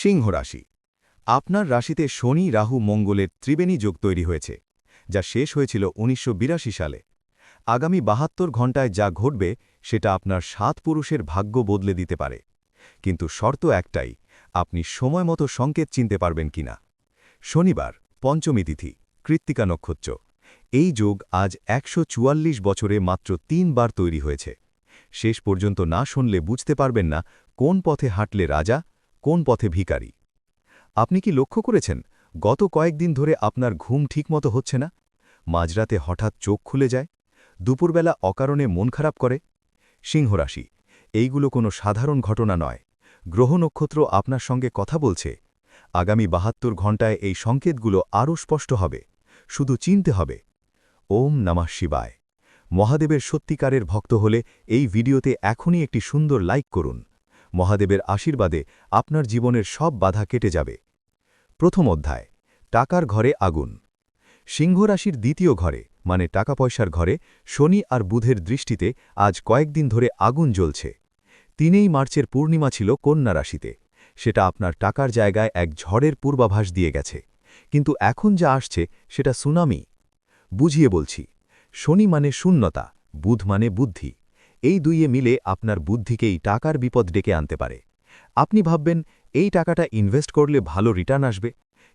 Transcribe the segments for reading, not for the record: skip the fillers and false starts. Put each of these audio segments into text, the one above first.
সিংহ রাশি। আপনার রাশিতে শনি রাহু মঙ্গলের ত্রিবেণী যোগ তৈরি হয়েছে, যা শেষ হয়েছিল ১৯৮২ সালে। আগামী ৭২ ঘণ্টায় যা ঘটবে সেটা আপনার ৭ পুরুষের ভাগ্য বদলে দিতে পারে। কিন্তু শর্ত একটাই, আপনি সময়মতো সংকেত চিনতে পারবেন কিনা। শনিবার, পঞ্চমী তিথি, কৃত্তিকা নক্ষত্র। এই যোগ আজ ১৪৪ বছরে মাত্র ৩ বার তৈরি হয়েছে। শেষ পর্যন্ত না শুনলে বুঝতে পারবেন না কোন পথে হাঁটলে রাজা, কোন পথে ভিখারি। আপনি কি লক্ষ্য করেছেন গত কয়েকদিন ধরে আপনার ঘুম ঠিকমতো হচ্ছে না? মাঝরাতে হঠাৎ চোখ খুলে যায়, দুপুরবেলা অকারণে মন খারাপ করে। সিংহরাশি, এইগুলো কোনো সাধারণ ঘটনা নয়। গ্রহ নক্ষত্র আপনার সঙ্গে কথা বলছে। আগামী ৭২ ঘণ্টায় এই সংকেতগুলো আরও স্পষ্ট হবে। শুধু চিনতে হবে। ওম নমঃ শিবায়। মহাদেবের সত্যিকারের ভক্ত হলে এই ভিডিওতে এখনই একটি সুন্দর লাইক করুন। মহাদেবের আশীর্বাদে আপনার জীবনের সব বাধা কেটে যাবে। প্রথম অধ্যায়, টাকার ঘরে আগুন। সিংহ রাশির দ্বিতীয় ঘরে, মানে টাকা পয়সার ঘরে, শনি আর বুধের দৃষ্টিতে আজ কয়েকদিন ধরে আগুন জ্বলছে। ৩ মার্চের পূর্ণিমা ছিল কন্যা রাশিতে। সেটা আপনার টাকার জায়গায় এক ঝড়ের পূর্বাভাস দিয়ে গেছে। কিন্তু এখন যা আসছে সেটা সুনামি। বুঝিয়ে বলছি। শনি মানে শূন্যতা, বুধ মানে বুদ্ধি। এই দুইয়ে মিলে আপনার বুদ্ধিকেই টাকার বিপদ ডেকে আনতে পারে। আপনি ভাববেন এই টাকাটা ইনভেস্ট করলে ভালো রিটার্ন আসবে,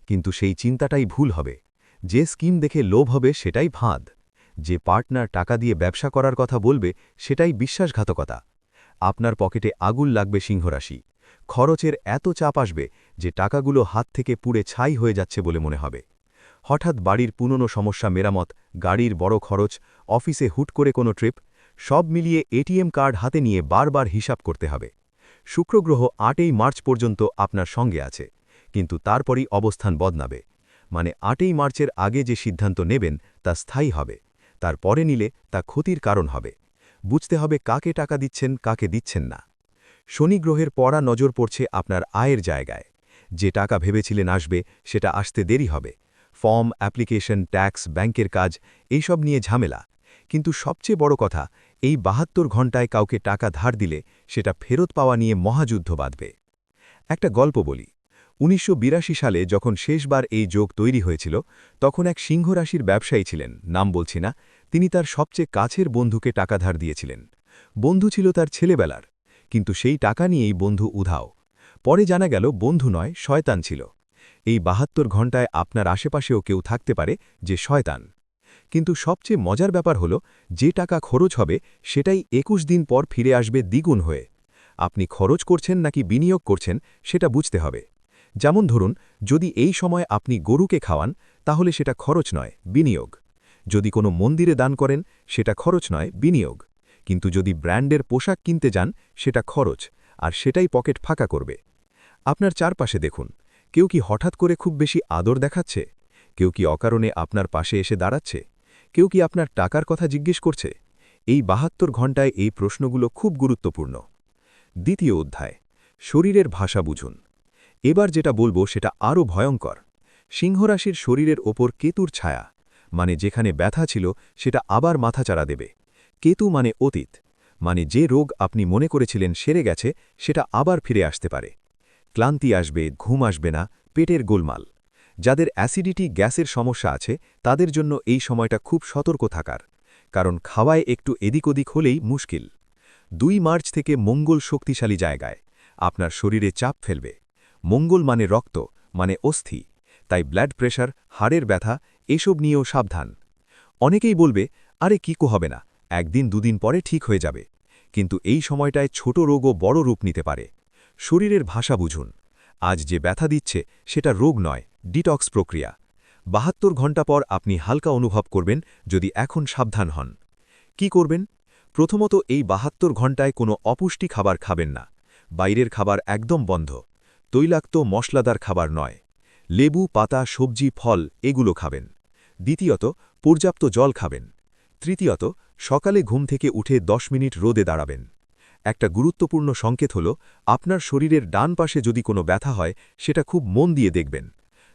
কিন্তু সেই চিন্তাটাই ভুল হবে। যে স্কিম দেখে লোভ হবে সেটাই ফাঁদ। যে পার্টনার টাকা দিয়ে ব্যবসা করার কথা বলবে সেটাই বিশ্বাসঘাতকতা। আপনার পকেটে আগুন লাগবে সিংহরাশি। খরচের এত চাপ আসবে যে টাকাগুলো হাত থেকে পুড়ে ছাই হয়ে যাচ্ছে বলে মনে হবে। হঠাৎ বাড়ির পুরনো সমস্যা মেরামত, গাড়ির বড় খরচ, অফিসে হুট করে কোনো ট্রিপ, সব মিলিয়ে এটিএম কার্ড হাতে নিয়ে বারবার হিসাব করতে হবে। শুক্রগ্রহ ৮ মার্চ পর্যন্ত আপনার সঙ্গে আছে, কিন্তু তারপরই অবস্থান বদলাবে। মানে ৮ মার্চের আগে যে সিদ্ধান্ত নেবেন তা স্থায়ী হবে, তার পরে নিলে তা ক্ষতির কারণ হবে। বুঝতে হবে কাকে টাকা দিচ্ছেন, কাকে দিচ্ছেন না। শনি গ্রহের পড়া নজর পড়ছে আপনার আয়ের জায়গায়। যে টাকা ভেবেছিলেন আসবে সেটা আসতে দেরি হবে। ফর্ম, অ্যাপ্লিকেশন, ট্যাক্স, ব্যাংকের কাজ, এইসব নিয়ে ঝামেলা। কিন্তু সবচেয়ে বড় কথা, এই ৭২ ঘণ্টায় কাউকে টাকা ধার দিলে সেটা ফেরত পাওয়া নিয়ে মহাযুদ্ধ বাঁধবে। একটা গল্প বলি। ১৯৮২ সালে যখন শেষবার এই যোগ তৈরি হয়েছিল, তখন এক সিংহ রাশির ব্যবসায়ী ছিলেন, নাম বলছি না। তিনি তার সবচেয়ে কাছের বন্ধুকে টাকা ধার দিয়েছিলেন। বন্ধু ছিল তার ছেলেবেলার, কিন্তু সেই টাকা নিয়েই বন্ধু উধাও। পরে জানা গেল বন্ধু নয়, শয়তান ছিল। এই ৭২ ঘণ্টায় আপনার আশেপাশেও কেউ থাকতে পারে যে শয়তান। কিন্তু সবচেয়ে মজার ব্যাপার হল, যে টাকা খরচ হবে সেটাই ২১ দিন পর ফিরে আসবে দ্বিগুণ হয়ে। আপনি খরচ করছেন নাকি বিনিয়োগ করছেন সেটা বুঝতে হবে। যেমন ধরুন, যদি এই সময় আপনি গরুকে খাওয়ান, তাহলে সেটা খরচ নয়, বিনিয়োগ। যদি কোনো মন্দিরে দান করেন, সেটা খরচ নয়, বিনিয়োগ। কিন্তু যদি ব্র্যান্ডের পোশাক কিনতে যান, সেটা খরচ, আর সেটাই পকেট ফাঁকা করবে। আপনার চারপাশে দেখুন, কেউ কি হঠাৎ করে খুব বেশি আদর দেখাচ্ছে? কেউ কি অকারণে আপনার পাশে এসে দাঁড়াচ্ছে? কেউ কি আপনার টাকার কথা জিজ্ঞেস করছে? এই ৭২ ঘণ্টায় এই প্রশ্নগুলো খুব গুরুত্বপূর্ণ। দ্বিতীয় অধ্যায়, শরীরের ভাষা বুঝুন। এবার যেটা বলবো সেটা আরও ভয়ঙ্কর। সিংহরাশির শরীরের ওপর কেতুর ছায়া, মানে যেখানে ব্যথা ছিল সেটা আবার মাথাচাড়া দেবে। কেতু মানে অতীত, মানে যে রোগ আপনি মনে করেছিলেন সেরে গেছে সেটা আবার ফিরে আসতে পারে। ক্লান্তি আসবে, ঘুম আসবে না, পেটের গোলমাল। যাদের অ্যাসিডিটি, গ্যাসের সমস্যা আছে তাদের জন্য এই সময়টা খুব সতর্ক থাকার, কারণ খাওয়ায় একটু এদিক ওদিক হলেই মুশকিল। ২ মার্চ থেকে মঙ্গল শক্তিশালী জায়গায় আপনার শরীরে চাপ ফেলবে। মঙ্গল মানে রক্ত, মানে অস্থি। তাই ব্লাড প্রেশার, হাড়ের ব্যথা, এসব নিয়েও সাবধান। অনেকেই বলবে, আরে কিকো হবে না, একদিন দুদিন পরে ঠিক হয়ে যাবে। কিন্তু এই সময়টায় ছোট রোগও বড় রূপ নিতে পারে। শরীরের ভাষা বুঝুন। আজ যে ব্যথা দিচ্ছে সেটা রোগ নয়, ডিটক্স প্রক্রিয়া। ৭২ ঘণ্টা পর আপনি হালকা অনুভব করবেন যদি এখন সাবধান হন। কি করবেন? প্রথমত, এই ৭২ ঘণ্টায় কোনো অপুষ্টি খাবার খাবেন না। বাইরের খাবার একদম বন্ধ। তৈলাক্ত, মশলাদার খাবার নয়। লেবু, পাতা, সবজি, ফল এগুলো খাবেন। দ্বিতীয়ত, পর্যাপ্ত জল খাবেন। তৃতীয়ত, সকালে ঘুম থেকে উঠে ১০ মিনিট রোদে দাঁড়াবেন। একটা গুরুত্বপূর্ণ সংকেত হল, আপনার শরীরের ডান পাশে যদি কোনো ব্যথা হয় সেটা খুব মন দিয়ে দেখবেন।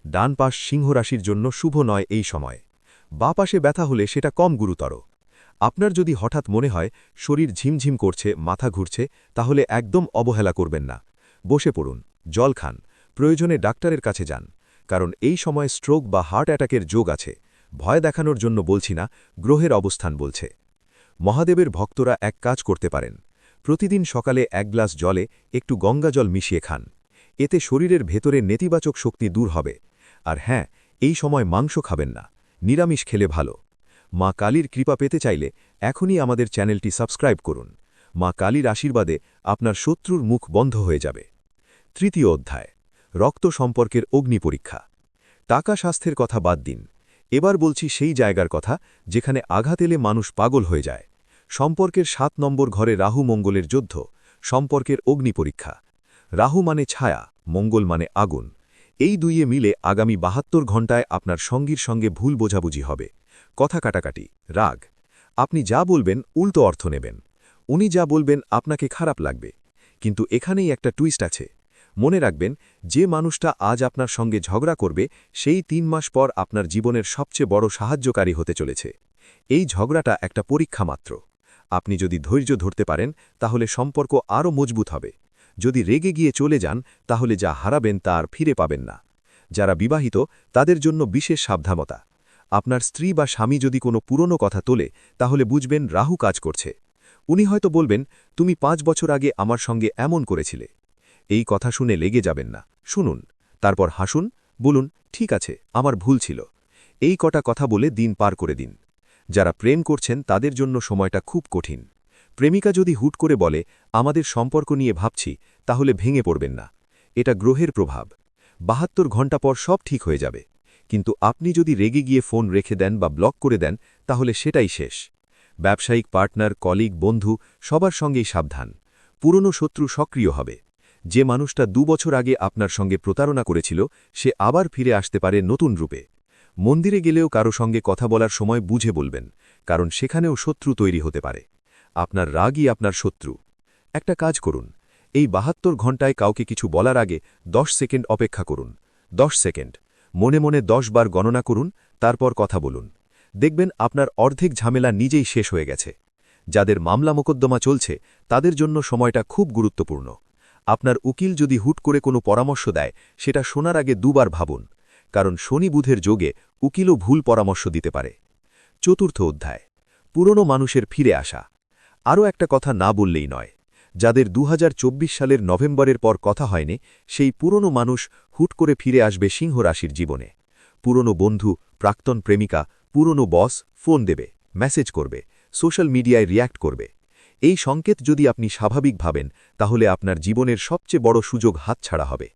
ডান পাশ সিংহ রাশির জন্য শুভ নয় এই সময়। বাঁ পাশে ব্যথা হলে সেটা কম গুরুতর। আপনার যদি হঠাৎ মনে হয় শরীর ঝিমঝিম করছে, মাথা ঘুরছে, তাহলে একদম অবহেলা করবেন না। বসে পড়ুন, জল খান, প্রয়োজনে ডাক্তারের কাছে যান, কারণ এই সময় স্ট্রোক বা হার্ট অ্যাটাকের যোগ আছে। ভয় দেখানোর জন্য বলছি না, গ্রহের অবস্থান বলছে। মহাদেবের ভক্তরা এক কাজ করতে পারেন। প্রতিদিন সকালে 1 গ্লাস জলে একটু গঙ্গা জল মিশিয়ে খান। এতে শরীরের ভেতরে নেতিবাচক শক্তি দূর হবে। আর হ্যাঁ, এই সময় মাংস খাবেন না, নিরামিষ খেলে ভালো। মা কালীর কৃপা পেতে চাইলে এখনই আমাদের চ্যানেলটি সাবস্ক্রাইব করুন। মা কালীর আশীর্বাদে আপনার শত্রুর মুখ বন্ধ হয়ে যাবে। তৃতীয় অধ্যায়, রক্ত সম্পর্কের অগ্নি পরীক্ষা। টাকা স্বাস্থ্যের কথা বাদ দিন, এবার বলছি সেই জায়গার কথা যেখানে আঘাত এলে মানুষ পাগল হয়ে যায়। সম্পর্কের 7 নম্বর ঘরে রাহু মঙ্গলের যুদ্ধ, সম্পর্কের অগ্নি পরীক্ষা। রাহু মানে ছায়া, মঙ্গল মানে আগুন। এই দুইয়ে মিলে আগামী 72 ঘণ্টায় আপনার সঙ্গীর সঙ্গে ভুল বোঝাবুঝি হবে, কথা কাটাকাটি, রাগ। আপনি যা বলবেন উল্টো অর্থ নেবেন, উনি যা বলবেন আপনাকে খারাপ লাগবে। কিন্তু এখানেই একটা টুইস্ট আছে। মনে রাখবেন, যে মানুষটা আজ আপনার সঙ্গে ঝগড়া করবে সেই 3 মাস পর আপনার জীবনের সবচেয়ে বড় সাহায্যকারী হতে চলেছে। এই ঝগড়াটা একটা পরীক্ষা মাত্র। আপনি যদি ধৈর্য ধরতে পারেন তাহলে সম্পর্ক আরও মজবুত হবে। যদি রেগে গিয়ে চলে যান তাহলে যা হারাবেন তা আর ফিরে পাবেন না। যারা বিবাহিত তাদের জন্য বিশেষ সাবধানতা। আপনার স্ত্রী বা স্বামী যদি কোনো পুরনো কথা তোলে তাহলে বুঝবেন রাহু কাজ করছে। উনি হয়তো বলবেন, তুমি 5 বছর আগে আমার সঙ্গে এমন করেছিলে। এই কথা শুনে লেগে যাবেন না, শুনুন, তারপর হাসুন, বলুন ঠিক আছে, আমার ভুল ছিল। এই কটা কথা বলে দিন পার করে দিন। যারা প্রেম করছেন তাদের জন্য সময়টা খুব কঠিন। প্রেমিকা যদি হুট করে বলে আমাদের সম্পর্ক নিয়ে ভাবছি, তাহলে ভেঙে পড়বেন না। এটা গ্রহের প্রভাব। 72 ঘণ্টা পর সব ঠিক হয়ে যাবে। কিন্তু আপনি যদি রেগে গিয়ে ফোন রেখে দেন বা ব্লক করে দেন তাহলে সেটাই শেষ। ব্যবসায়িক পার্টনার, কলিগ, বন্ধু সবার সঙ্গেই সাবধান। পুরনো শত্রু সক্রিয় হবে। যে মানুষটা 2 বছর আগে আপনার সঙ্গে প্রতারণা করেছিল সে আবার ফিরে আসতে পারে নতুন রূপে। মন্দিরে গেলেও কারো সঙ্গে কথা বলার সময় বুঝে বলবেন, কারণ সেখানেও শত্রু তৈরি হতে পারে। আপনার রাগই আপনার শত্রু। একটা কাজ করুন, এই 72 ঘণ্টায় কাউকে কিছু বলার আগে 10 সেকেন্ড অপেক্ষা করুন। 10 সেকেন্ড মনে মনে 10 বার গণনা করুন, তারপর কথা বলুন। দেখবেন আপনার অর্ধেক ঝামেলা নিজেই শেষ হয়ে গেছে। যাদের মামলা মোকদ্দমা চলছে তাদের জন্য সময়টা খুব গুরুত্বপূর্ণ। আপনার উকিল যদি হুট করে কোনো পরামর্শ দেয় সেটা শোনার আগে 2 বার ভাবুন, কারণ শনি বুধের যোগে উকিলও ভুল পরামর্শ দিতে পারে। চতুর্থ অধ্যায়, পুরনো মানুষের ফিরে আসা। আরও একটা কথা না বললেই নয়। যাদের 2024 সালের নভেম্বরের পর কথা হয়নি সেই পুরনো মানুষ হুট করে ফিরে আসবে সিংহ রাশির জীবনে। পুরনো বন্ধু, প্রাক্তন প্রেমিকা, পুরনো বস ফোন দেবে, মেসেজ করবে, সোশ্যাল মিডিয়ায় রিয়্যাক্ট করবে। এই সংকেত যদি আপনি স্বাভাবিক ভাবেন তাহলে আপনার জীবনের সবচেয়ে বড় সুযোগ হাতছাড়া হবে।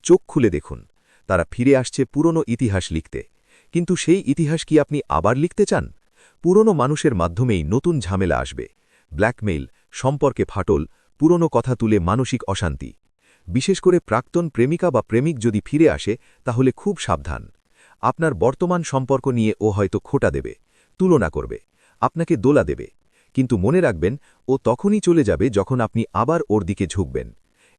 চোখ খুলে দেখুন, তারা ফিরে আসছে পুরনো ইতিহাস লিখতে। কিন্তু সেই ইতিহাস কি আপনি আবার লিখতে চান? পুরনো মানুষের মাধ্যমেই নতুন ঝামেলা আসবে। ব্ল্যাকমেইল, সম্পর্কে ফাটল, পুরনো কথা তুলে মানসিক অশান্তি। বিশেষ করে প্রাক্তন প্রেমিকা বা প্রেমিক যদি ফিরে আসে তাহলে খুব সাবধান। আপনার বর্তমান সম্পর্ক নিয়ে ও হয়তো খোঁটা দেবে, তুলনা করবে, আপনাকে দোলা দেবে। কিন্তু মনে রাখবেন, ও তখনই চলে যাবে যখন আপনি আবার ওর দিকে ঝুঁকবেন।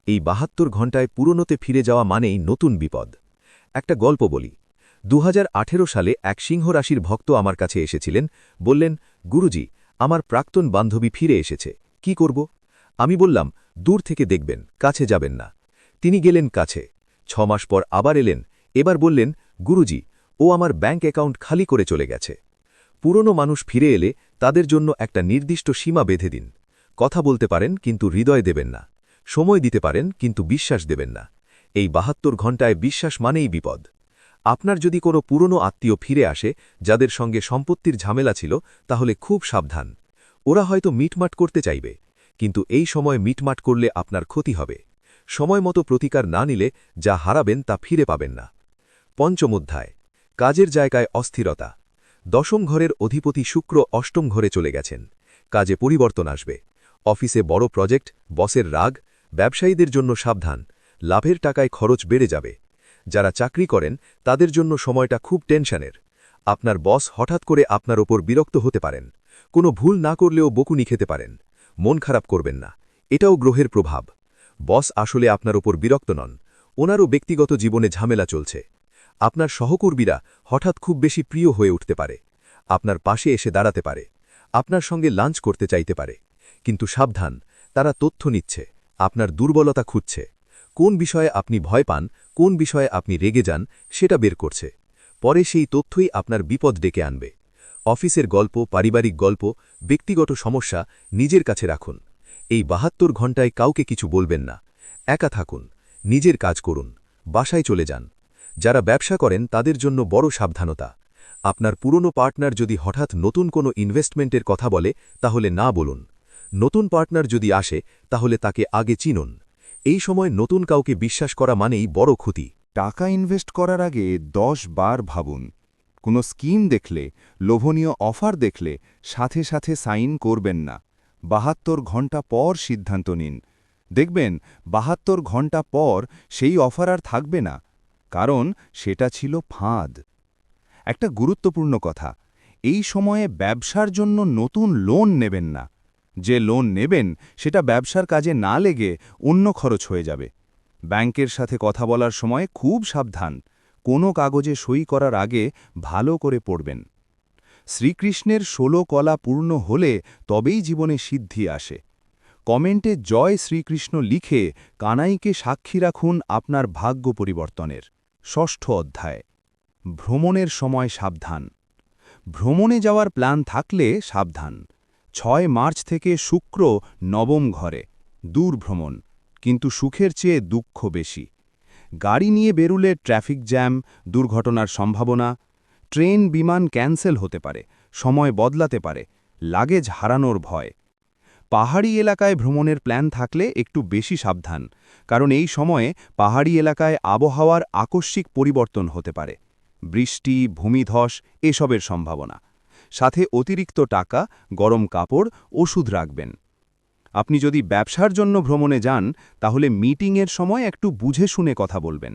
এই 72 ঘণ্টায় পুরনোতে ফিরে যাওয়া মানেই নতুন বিপদ। একটা গল্প বলি। 2018 সালে এক সিংহ রাশির ভক্ত আমার কাছে এসেছিলেন, বললেন, গুরুজি, আমার প্রাক্তন বান্ধবী ফিরে এসেছে, কি করব? আমি বললাম, দূর থেকে দেখবেন, কাছে যাবেন না। তিনি গেলেন কাছে। 6 মাস পর আবার এলেন, এবার বললেন, গুরুজি, ও আমার ব্যাংক অ্যাকাউন্ট খালি করে চলে গেছে। পুরনো মানুষ ফিরে এলে তাদের জন্য একটা নির্দিষ্ট সীমা বেঁধে দিন। কথা বলতে পারেন কিন্তু হৃদয় দেবেন না। সময় দিতে পারেন কিন্তু বিশ্বাস দেবেন না। এই 72 ঘণ্টায় বিশ্বাস মানেই বিপদ। আপনার যদি কোনো পুরনো আত্মীয় ফিরে আসে যাদের সঙ্গে সম্পত্তির ঝামেলা ছিল তাহলে খুব সাবধান। ওরা হয়তো মিটমাট করতে চাইবে, কিন্তু এই সময় মিটমাট করলে আপনার ক্ষতি হবে। সময় মতো প্রতিকার না নিলে যা হারাবেন তা ফিরে পাবেন না। পঞ্চম অধ্যায়, কাজের জায়গায় অস্থিরতা। 10ম ঘরের অধিপতি শুক্র 8ম ঘরে চলে গেছেন। কাজে পরিবর্তন আসবে। অফিসে বড় প্রজেক্ট, বসের রাগ, ব্যবসায়ীদের জন্য সাবধান, লাভের টাকায় খরচ বেড়ে যাবে। যারা চাকরি করেন তাদের জন্য সময়টা খুব টেনশনের। আপনার বস হঠাৎ করে আপনার ওপর বিরক্ত হতে পারেন। কোনো ভুল না করলেও বকুনি খেতে পারেন। মন খারাপ করবেন না, এটাও গ্রহের প্রভাব। বস আসলে আপনার ওপর বিরক্ত নন, ওনারও ব্যক্তিগত জীবনে ঝামেলা চলছে। আপনার সহকর্মীরা হঠাৎ খুব বেশি প্রিয় হয়ে উঠতে পারে, আপনার পাশে এসে দাঁড়াতে পারে, আপনার সঙ্গে লাঞ্চ করতে চাইতে পারে। কিন্তু সাবধান, তারা তথ্য নিচ্ছে, আপনার দুর্বলতা খুঁজছে। কোন বিষয়ে আপনি ভয় পান, কোন বিষয়ে আপনি রেগে যান সেটা বের করছে। পরে সেই তথ্যই আপনার বিপদ ডেকে আনবে। অফিসের গল্প, পারিবারিক গল্প, ব্যক্তিগত সমস্যা নিজের কাছে রাখুন। এই ৭২ ঘণ্টায় কাউকে কিছু বলবেন না। একা থাকুন, নিজের কাজ করুন, বাসায় চলে যান। যারা ব্যবসা করেন তাদের জন্য বড় সাবধানতা। আপনার পুরনো পার্টনার যদি হঠাৎ নতুন কোনো ইনভেস্টমেন্টের কথা বলে তাহলে না বলুন। নতুন পার্টনার যদি আসে তাহলে তাকে আগে চিনুন। এই সময় নতুন কাউকে বিশ্বাস করা মানেই বড় ক্ষতি। টাকা ইনভেস্ট করার আগে ১০ বার ভাবুন। কোনো স্কিম দেখলে, লোভনীয় অফার দেখলে সাথে সাথে সাইন করবেন না। ৭২ ঘণ্টা পর সিদ্ধান্ত নিন। দেখবেন ৭২ ঘণ্টা পর সেই অফার আর থাকবে না, কারণ সেটা ছিল ফাঁদ। একটা গুরুত্বপূর্ণ কথা, এই সময়ে ব্যবসার জন্য নতুন লোন নেবেন না। যে লোন নেবেন সেটা ব্যবসার কাজে না লেগে অন্য খরচ হয়ে যাবে। ব্যাংকের সাথে কথা বলার সময় খুব সাবধান। কোনো কাগজে সই করার আগে ভালো করে পড়বেন। শ্রীকৃষ্ণের ১৬ কলা পূর্ণ হলে তবেই জীবনে সিদ্ধি আসে। কমেন্টে জয় শ্রীকৃষ্ণ লিখে কানাইকে সাক্ষী রাখুন আপনার ভাগ্য পরিবর্তনের। ৬ষ্ঠ অধ্যায়, ভ্রমণের সময় সাবধান। ভ্রমণে যাওয়ার প্ল্যান থাকলে সাবধান। ৬ মার্চ থেকে শুক্র নবম ঘরে, দূর ভ্রমণ, কিন্তু সুখের চেয়ে দুঃখ বেশি। গাড়ি নিয়ে বেরুলে ট্রাফিক জ্যাম, দুর্ঘটনার সম্ভাবনা। ট্রেন বিমান ক্যান্সেল হতে পারে, সময় বদলাতে পারে, লাগেজ হারানোর ভয়। পাহাড়ি এলাকায় ভ্রমণের প্ল্যান থাকলে একটু বেশি সাবধান, কারণ এই সময়ে পাহাড়ি এলাকায় আবহাওয়ার আকস্মিক পরিবর্তন হতে পারে। বৃষ্টি, ভূমিধস এসবের সম্ভাবনা। সাথে অতিরিক্ত টাকা, গরম কাপড়, ওষুধ রাখবেন। আপনি যদি ব্যবসার জন্য ভ্রমণে যান তাহলে মিটিংয়ের সময় একটু বুঝে শুনে কথা বলবেন।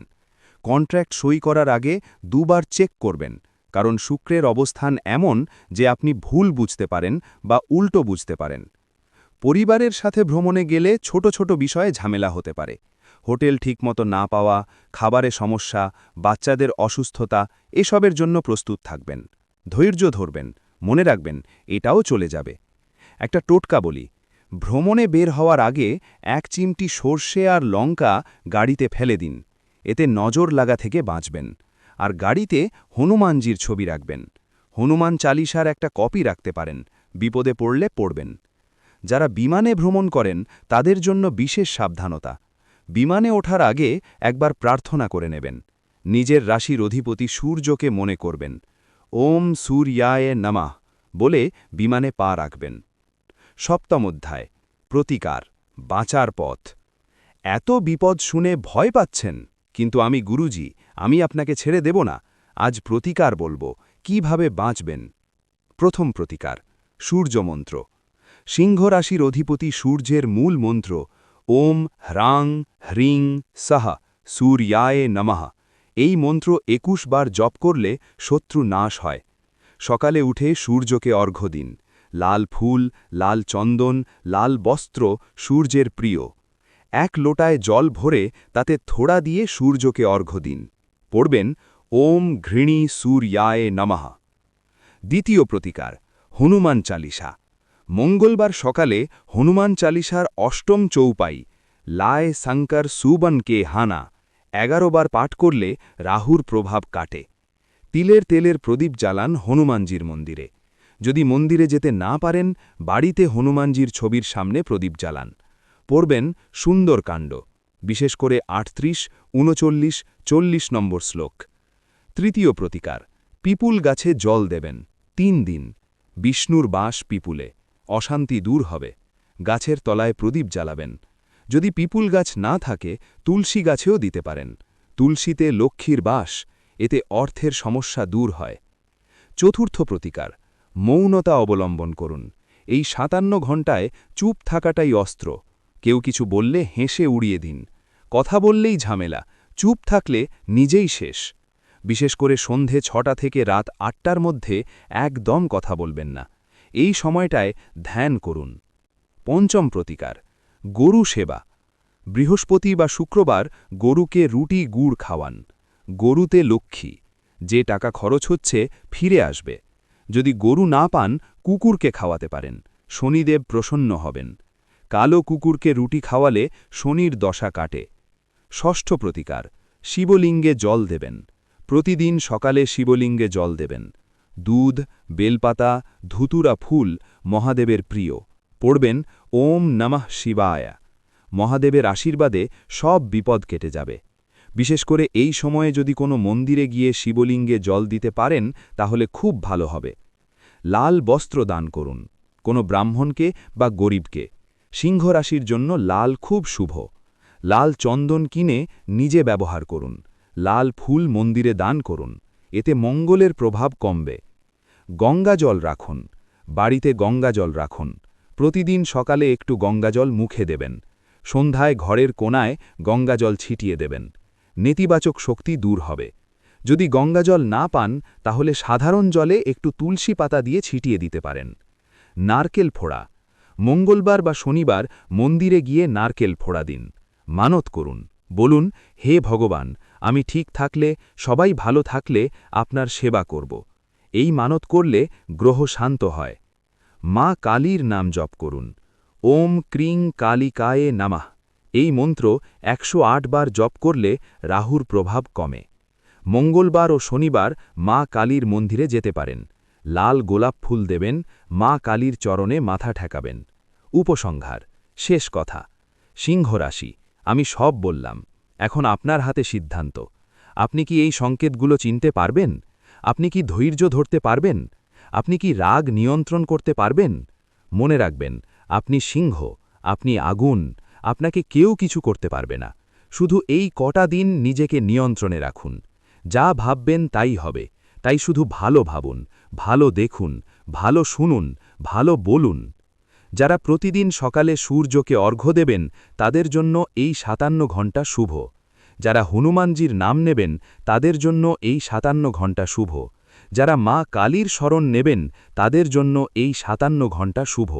কন্ট্রাক্ট সই করার আগে দুবার চেক করবেন, কারণ শুক্রের অবস্থান এমন যে আপনি ভুল বুঝতে পারেন বা উল্টো বুঝতে পারেন। পরিবারের সাথে ভ্রমণে গেলে ছোট ছোট বিষয়ে ঝামেলা হতে পারে। হোটেল ঠিকমতো না পাওয়া, খাবারে সমস্যা, বাচ্চাদের অসুস্থতা, এসবের জন্য প্রস্তুত থাকবেন। ধৈর্য ধরবেন, মনে রাখবেন এটাও চলে যাবে। একটা টোটকা বলি, ভ্রমণে বের হওয়ার আগে ১ চিমটি সর্ষে আর লঙ্কা গাড়িতে ফেলে দিন। এতে নজর লাগা থেকে বাঁচবেন। আর গাড়িতে হনুমানজির ছবি রাখবেন। হনুমান চালিসার একটা কপি রাখতে পারেন, বিপদে পড়লে পড়বেন। যারা বিমানে ভ্রমণ করেন তাদের জন্য বিশেষ সাবধানতা। বিমানে ওঠার আগে একবার প্রার্থনা করে নেবেন। নিজের রাশির অধিপতি সূর্যকে মনে করবেন। ওম সূর্যায় নমঃ বলে বিমানে পা রাখবেন। সপ্তম অধ্যায়, প্রতিকার, বাঁচার পথ। এত বিপদ শুনে ভয় পাচ্ছেন, কিন্তু আমি গুরুজি, আমি আপনাকে ছেড়ে দেব না। আজ প্রতিকার বলবো, কিভাবে বাঁচবেন। প্রথম প্রতিকার, সূর্যমন্ত্র। সিংহ রাশির অধিপতি সূর্যের মূল মন্ত্র ওম হ্রাং হ্রিং সহ সূর্যায় নমঃ। এই মন্ত্র ২১ বার জপ করলে শত্রু নাশ হয়। সকালে উঠে সূর্যকে অর্ঘ্য দিন। লাল ফুল, লাল চন্দন, লাল বস্ত্র সূর্যের প্রিয়। ১ লোটায় জল ভরে তাতে থোড়া দিয়ে সূর্যকে অর্ঘ্য দিন। পড়বেন ওম ঘৃণী সূর্যায় নমঃ। দ্বিতীয় প্রতিকার, হনুমান চালিসা। মঙ্গলবার সকালে হনুমান চালিসার অষ্টম চৌপাই লায় শঙ্কর সুবন কে হানা ১১ বার পাঠ করলে রাহুর প্রভাব কাটে। তিলের তেলের প্রদীপ জ্বালান হনুমানজির মন্দিরে। যদি মন্দিরে যেতে না পারেন, বাড়িতে হনুমানজির ছবির সামনে প্রদীপ জ্বালান। পড়বেন সুন্দরকাণ্ড, বিশেষ করে ৩৮, ৩৯, ৪০ নম্বর শ্লোক। তৃতীয় প্রতিকার, পিপুল গাছে জল দেবেন ৩ দিন। বিষ্ণুর বাস পিপুলে, অশান্তি দূর হবে। গাছের তলায় প্রদীপ জ্বালাবেন। যদি পিপুল গাছ না থাকে তুলসী গাছেও দিতে পারেন। তুলসীতে লক্ষ্মীর বাস, এতে অর্থের সমস্যা দূর হয়। চতুর্থ প্রতিকার, মৌনতা অবলম্বন করুন। এই ৫৭ ঘণ্টায় চুপ থাকাটাই অস্ত্র। কেউ কিছু বললে হেসে উড়িয়ে দিন। কথা বললেই ঝামেলা, চুপ থাকলে নিজেই শেষ। বিশেষ করে সন্ধে ৬টা থেকে রাত ৮টার মধ্যে একদম কথা বলবেন না। এই সময়টায় ধ্যান করুন। পঞ্চম প্রতিকার, গরু সেবা। বৃহস্পতি বা শুক্রবার গরুকে রুটি গুড় খাওয়ান। গরুতে লক্ষ্মী, যে টাকা খরচ হচ্ছে ফিরে আসবে। যদি গরু না পান কুকুরকে খাওয়াতে পারেন, শনিদেব প্রসন্ন হবেন। কালো কুকুরকে রুটি খাওয়ালে শনির দশা কাটে। ষষ্ঠ প্রতিকার, শিবলিঙ্গে জল দেবেন। প্রতিদিন সকালে শিবলিঙ্গে জল দেবেন। দুধ, বেলপাতা, ধুতুরা ফুল মহাদেবের প্রিয়। পড়বেন ওম নমঃ শিবায়। মহাদেবের আশীর্বাদে সব বিপদ কেটে যাবে। বিশেষ করে এই সময়ে যদি কোনো মন্দিরে গিয়ে শিবলিঙ্গে জল দিতে পারেন তাহলে খুব ভালো হবে। লাল বস্ত্র দান করুন, কোনো ব্রাহ্মণকে বা গরিবকে। সিংহ রাশির জন্য লাল খুব শুভ। লাল চন্দন কিনে নিজে ব্যবহার করুন। লাল ফুল মন্দিরে দান করুন, এতে মঙ্গলের প্রভাব কমবে। গঙ্গাজল রাখুন, বাড়িতে গঙ্গাজল রাখুন। প্রতিদিন সকালে একটু গঙ্গাজল মুখে দেবেন। সন্ধ্যায় ঘরের কোণায় গঙ্গাজল ছিটিয়ে দেবেন। নেতিবাচক শক্তি দূর হবে। যদি গঙ্গাজল না পান তাহলে সাধারণ জলে একটু তুলসী পাতা দিয়ে ছিটিয়ে দিতে পারেন। নারকেল ফোড়া, মঙ্গলবার বা শনিবার মন্দিরে গিয়ে নারকেল ফোড়া দিন। মানত করুন, বলুন, হে ভগবান, আমি ঠিক থাকলে, সবাই ভালো থাকলে আপনার সেবা করব। এই মানত করলে গ্রহ শান্ত হয়। মা কালীর নাম জপ করুন। ওম ক্রিং কালিকায়ে নামাহ। এই মন্ত্র 108 বার জপ করলে রাহুর প্রভাব কমে। মঙ্গলবার ও শনিবার মা কালীর মন্দিরে যেতে পারেন। লাল গোলাপ ফুল দেবেন, মা কালীর চরণে মাথা ঠেকাবেন। উপসংহার, শেষ কথা। সিংহ রাশি, আমি সব বললাম, এখন আপনার হাতে সিদ্ধান্ত। আপনি কি এই সংকেতগুলো চিনতে পারবেন? আপনি কি ধৈর্য ধরতে পারবেন? আপনি কি রাগ নিয়ন্ত্রণ করতে পারবেন? মনে রাখবেন, আপনি সিংহ, আপনি আগুন, আপনাকে কেউ কিছু করতে পারবে না। শুধু এই কটা দিন নিজেকে নিয়ন্ত্রণে রাখুন। যা ভাববেন তাই হবে, তাই শুধু ভালো ভাবুন, ভালো দেখুন, ভালো শুনুন, ভালো বলুন। যারা প্রতিদিন সকালে সূর্যকে অর্ঘ্য দেবেন তাদের জন্য এই 57 ঘণ্টা শুভ। যারা হনুমানজির নাম নেবেন তাদের জন্য এই 57 ঘণ্টা শুভ। যারা মা কালীর শরণ নেবেন তাদের জন্য এই 57 ঘণ্টা শুভ।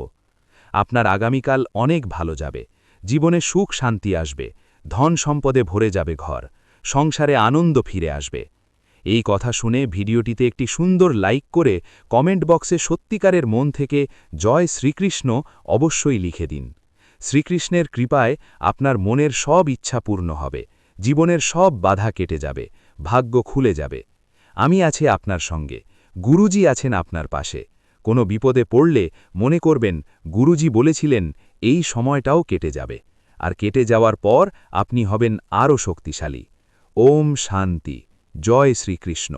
আপনার আগামীকাল অনেক ভালো যাবে। জীবনে সুখ শান্তি আসবে, ধন সম্পদে ভরে যাবে ঘর, সংসারে আনন্দ ফিরে আসবে। এই কথা শুনে ভিডিওটিতে একটি সুন্দর লাইক করে কমেন্ট বক্সে সত্যিকারের মন থেকে জয় শ্রীকৃষ্ণ অবশ্যই লিখে দিন। শ্রীকৃষ্ণের কৃপায় আপনার মনের সব ইচ্ছা পূর্ণ হবে, জীবনের সব বাধা কেটে যাবে, ভাগ্য খুলে যাবে। আমি আছি আপনার সঙ্গে, গুরুজি আছেন আপনার পাশে। কোনো বিপদে পড়লে মনে করবেন গুরুজি বলেছিলেন এই সময়টাও কেটে যাবে, আর কেটে যাওয়ার পর আপনি হবেন আরও শক্তিশালী। ওম শান্তি। জয় শ্রীকৃষ্ণ।